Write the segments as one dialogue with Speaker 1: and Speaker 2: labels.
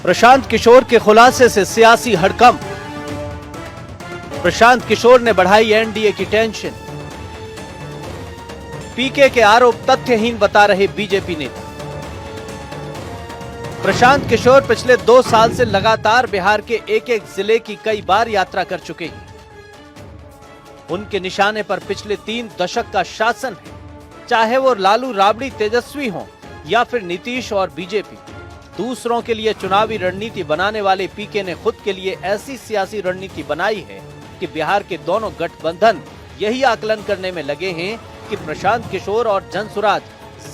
Speaker 1: प्रशांत किशोर के खुलासे से सियासी हड़कंप। प्रशांत किशोर ने बढ़ाई एनडीए की टेंशन। पीके के आरोप तथ्यहीन बता रहे बीजेपी नेता। प्रशांत किशोर पिछले 2 साल से लगातार बिहार के एक एक जिले की कई बार यात्रा कर चुके हैं। उनके निशाने पर पिछले 3 दशक का शासन है, चाहे वो लालू राबड़ी तेजस्वी हों या फिर नीतीश और बीजेपी। दूसरों के लिए चुनावी रणनीति बनाने वाले पीके ने खुद के लिए ऐसी सियासी रणनीति बनाई है कि बिहार के दोनों गठबंधन यही आकलन करने में लगे हैं कि प्रशांत किशोर और जनसुराज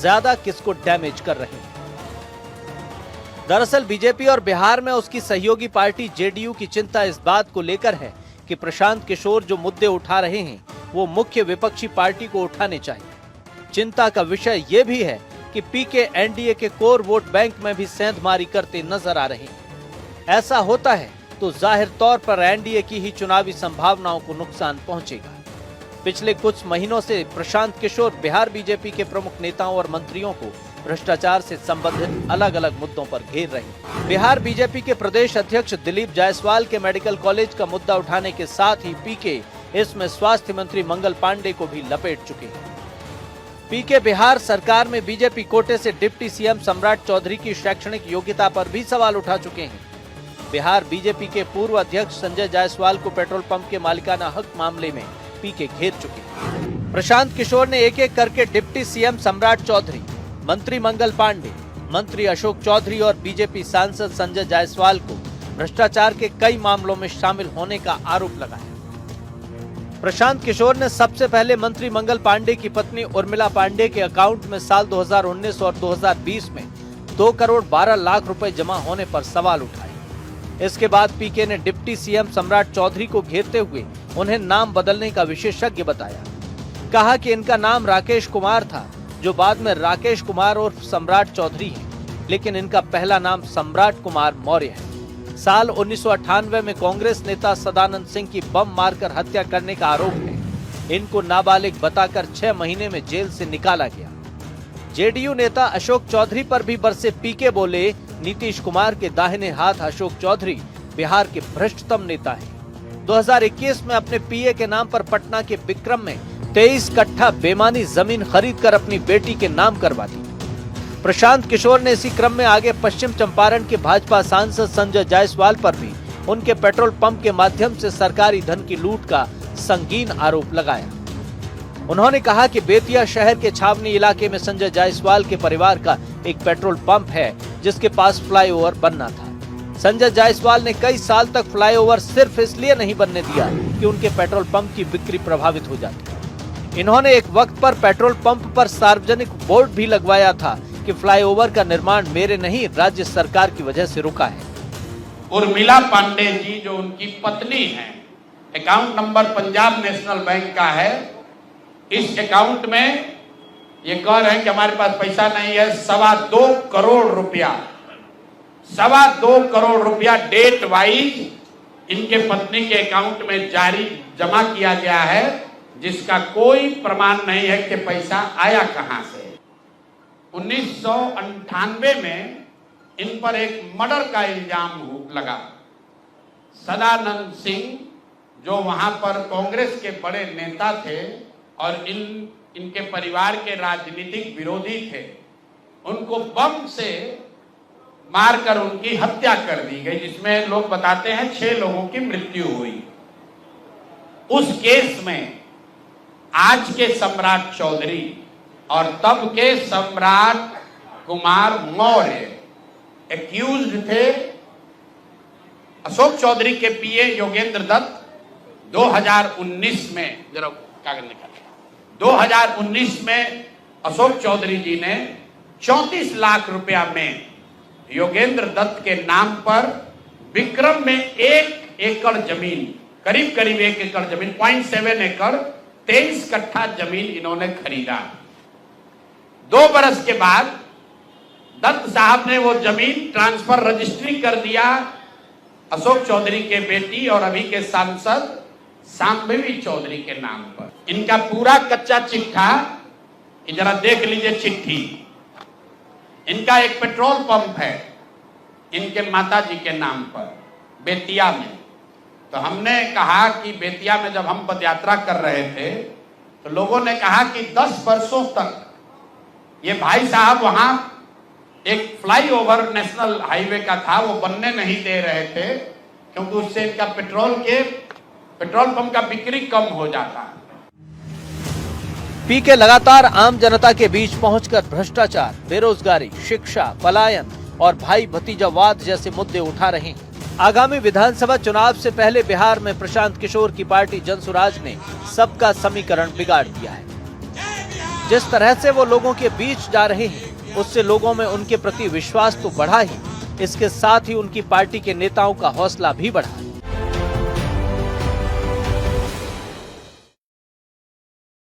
Speaker 1: ज्यादा किसको डैमेज कर रहे हैं। दरअसल बीजेपी और बिहार में उसकी सहयोगी पार्टी जेडीयू की चिंता इस बात को लेकर है कि प्रशांत किशोर जो मुद्दे उठा रहे हैं वो मुख्य विपक्षी पार्टी को उठाने चाहिए। चिंता का विषय ये भी है कि पीके एनडीए के कोर वोट बैंक में भी सेंधमारी करते नजर आ रहे हैं। ऐसा होता है तो जाहिर तौर पर एनडीए की ही चुनावी संभावनाओं को नुकसान पहुंचेगा। पिछले कुछ महीनों से प्रशांत किशोर बिहार बीजेपी के प्रमुख नेताओं और मंत्रियों को भ्रष्टाचार से संबंधित अलग अलग मुद्दों पर घेर रहे हैं। बिहार बीजेपी के प्रदेश अध्यक्ष दिलीप जायसवाल के मेडिकल कॉलेज का मुद्दा उठाने के साथ ही पीके इसमें स्वास्थ्य मंत्री मंगल पांडे को भी लपेट चुके हैं। पीके बिहार सरकार में बीजेपी कोटे से डिप्टी सीएम सम्राट चौधरी की शैक्षणिक योग्यता पर भी सवाल उठा चुके हैं। बिहार बीजेपी के पूर्व अध्यक्ष संजय जायसवाल को पेट्रोल पंप के मालिकाना हक मामले में पीके घेर चुके हैं। प्रशांत किशोर ने एक एक करके डिप्टी सीएम सम्राट चौधरी, मंत्री मंगल पांडे, मंत्री अशोक चौधरी और बीजेपी सांसद संजय जायसवाल को भ्रष्टाचार के कई मामलों में शामिल होने का आरोप लगाया। प्रशांत किशोर ने सबसे पहले मंत्री मंगल पांडे की पत्नी उर्मिला पांडे के अकाउंट में साल 2019 और 2020 में 2 करोड़ 12 लाख रुपए जमा होने पर सवाल उठाए। इसके बाद पीके ने डिप्टी सीएम सम्राट चौधरी को घेरते हुए उन्हें नाम बदलने का विशेषज्ञ बताया। कहा कि इनका नाम राकेश कुमार था, जो बाद में राकेश कुमार और सम्राट चौधरी है, लेकिन इनका पहला नाम सम्राट कुमार मौर्य है। साल 1998 में कांग्रेस नेता सदानंद सिंह की बम मारकर हत्या करने का आरोप है। इनको नाबालिग बताकर 6 महीने में जेल से निकाला गया। जेडीयू नेता अशोक चौधरी पर भी बरसे पीके बोले, नीतीश कुमार के दाहिने हाथ अशोक चौधरी बिहार के भ्रष्टतम नेता हैं। 2021 में अपने पीए के नाम पर पटना के विक्रम में 23 कट्ठा बेमानी जमीन खरीदकर अपनी बेटी के नाम करवा दी। प्रशांत किशोर ने इसी क्रम में आगे पश्चिम चंपारण के भाजपा सांसद संजय जायसवाल पर भी उनके पेट्रोल पंप के माध्यम से सरकारी धन की लूट का संगीन आरोप लगाया। उन्होंने कहा कि बेतिया शहर के छावनी इलाके में संजय जायसवाल के परिवार का एक पेट्रोल पंप है, जिसके पास फ्लाईओवर बनना था। संजय जायसवाल ने कई साल तक फ्लाईओवर सिर्फ इसलिए नहीं बनने दिया कि उनके पेट्रोल पंप की बिक्री प्रभावित हो जाती। इन्होंने एक वक्त पर पेट्रोल पंप पर सार्वजनिक बोर्ड भी लगवाया था कि फ्लाईओवर का निर्माण मेरे नहीं, राज्य सरकार की वजह से रुका है।
Speaker 2: उर्मिला पांडे जी जो उनकी पत्नी है, account number Punjab national bank का है। इस अकाउंट में ये कह रहे हैं कि हमारे पास पैसा नहीं है। 2.25 करोड़ रुपया, 2.25 करोड़ रुपया डेट वाइज इनके पत्नी के अकाउंट में जारी जमा किया गया है, जिसका कोई प्रमाण नहीं है कि पैसा आया कहां से। 1998 में इन पर एक मर्डर का इल्जाम लगा। सदानंद सिंह जो वहां पर कांग्रेस के बड़े नेता थे और इनके परिवार के राजनीतिक विरोधी थे, उनको बम से मारकर उनकी हत्या कर दी गई, जिसमें लोग बताते हैं 6 लोगों की मृत्यु हुई। उस केस में आज के सम्राट चौधरी और तब के सम्राट कुमार मौर्य एक्यूज्ड थे। अशोक चौधरी के पीए योगेंद्र दत्त 2019 में, जरा कागज निकाल, 2019 में अशोक चौधरी जी ने 34 लाख रुपया में योगेंद्र दत्त के नाम पर विक्रम में 1 एकड़ जमीन, करीब 1 एकड़ जमीन, 0.7 एकड़, 23 कट्ठा जमीन इन्होंने खरीदा। 2 बरस के बाद दत्त साहब ने वो जमीन ट्रांसफर रजिस्ट्री कर दिया अशोक चौधरी के बेटी और अभी के सांसद सांबवी चौधरी के नाम पर। इनका पूरा कच्चा चिट्ठा जरा देख लीजिए चिट्ठी। इनका एक पेट्रोल पंप है, इनके माताजी के नाम पर बेतिया में। तो हमने कहा कि बेतिया में जब हम पदयात्रा कर रहे थे तो लोगों ने कहा कि 10 वर्षों तक ये भाई साहब वहां एक फ्लाईओवर नेशनल हाईवे का था, वो बनने नहीं दे रहे थे क्योंकि उससे इनका पेट्रोल पंप का बिक्री कम हो जाता।
Speaker 1: पीके लगातार आम जनता के बीच पहुंचकर भ्रष्टाचार, बेरोजगारी, शिक्षा, पलायन और भाई भतीजावाद जैसे मुद्दे उठा रहे हैं। आगामी विधानसभा चुनाव से पहले बिहार में प्रशांत किशोर की पार्टी जनसुराज ने सबका समीकरण बिगाड़ दिया है। जिस तरह से वो लोगों के बीच जा रहे हैं, उससे लोगों में उनके प्रति विश्वास तो बढ़ा ही, इसके साथ ही उनकी पार्टी के नेताओं का हौसला भी बढ़ा है।